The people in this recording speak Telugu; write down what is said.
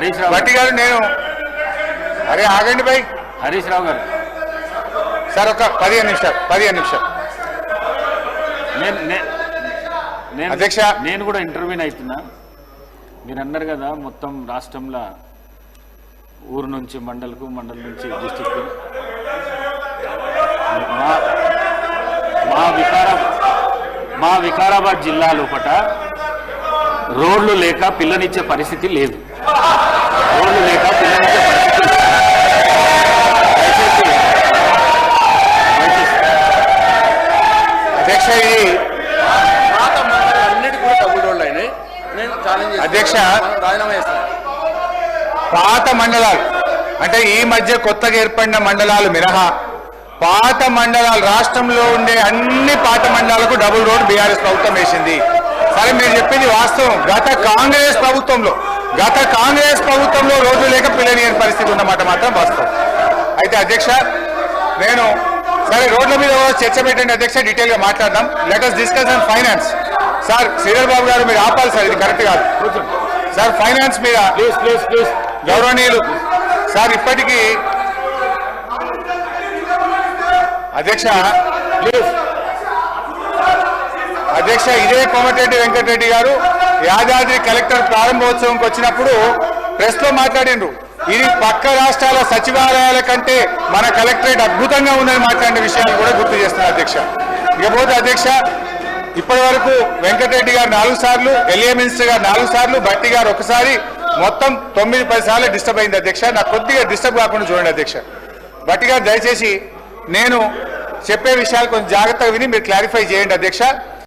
భట్టి గారు నేను అరే ఆగండి భాయ్ హరీష్ రావు గారు సార్ ఒక 15 నిమిషాలు అధ్యక్ష నేను కూడా ఇంటర్వ్యూని అవుతున్నా. మీరు అన్నారు కదా మొత్తం రాష్ట్రంలో ఊరు నుంచి మండలకు, మండలం నుంచి డిస్టిక్, మా వికారాబాద్ జిల్లా లోపట రోడ్లు లేక పిల్లనిచ్చే పరిస్థితి లేదు. రోడ్లు లేక పిల్లనిచ్చే పరిస్థితి అధ్యక్ష ఇది అన్నిటి కూడా డబుల్ రోడ్లు అయినాయి. నేను ఛాలెంజ్ అధ్యక్ష రాజీనామా చేస్తాను. పాత మండలాలు అంటే ఈ మధ్య కొత్తగా ఏర్పడిన మండలాలు మినహా పాత మండలాలు రాష్ట్రంలో ఉండే అన్ని పాత మండలాలకు డబుల్ రోడ్ బీఆర్ఎస్ ప్రభుత్వం వేసింది. సరే మీరు చెప్పింది వాస్తవం. గత కాంగ్రెస్ ప్రభుత్వంలో రోడ్లు లేక పిల్లనియని పరిస్థితి ఉన్నమాట మాత్రం వాస్తవం. అయితే అధ్యక్ష నేను సరే రోడ్ల మీద చర్చ పెట్టండి అధ్యక్ష, డీటెయిల్ గా మాట్లాడదాం. Let us discuss on finance. Sir Sridhar Babu గారు మీరు ఆపాలి సార్, ఇది కరెక్ట్ కాదు సార్. ఫైనాన్స్ మీద ప్లీజ్ గౌరవనీయులు సార్ ఇప్పటికీ అధ్యక్ష ఇదే కోమటిరెడ్డి వెంకటరెడ్డి గారు యాదాద్రి కలెక్టర్ ప్రారంభోత్సవంకి వచ్చినప్పుడు ప్రెస్ లో మాట్లాడిండ్రు. ఇది పక్క రాష్ట్రాల సచివాలయాల కంటే మన కలెక్టరేట్ అద్భుతంగా ఉందని మాట్లాడిన విషయాన్ని కూడా గుర్తు చేస్తున్నారు అధ్యక్ష. ఇకపోతే అధ్యక్ష ఇప్పటి వరకు వెంకటరెడ్డి గారు 4 సార్లు, ఎల్ఏ మినిస్టర్ గారు 4 సార్లు, భట్టి గారు ఒకసారి, మొత్తం 9-10 సార్లు డిస్టర్బ్ అయింది అధ్యక్ష. నాకు కొద్దిగా డిస్టర్బ్ కాకుండా చూడండి అధ్యక్ష. భట్టి గారు దయచేసి నేను చెప్పే విషయాలు కొంచెం జాగ్రత్తగా విని మీరు క్లారిఫై చేయండి అధ్యక్ష.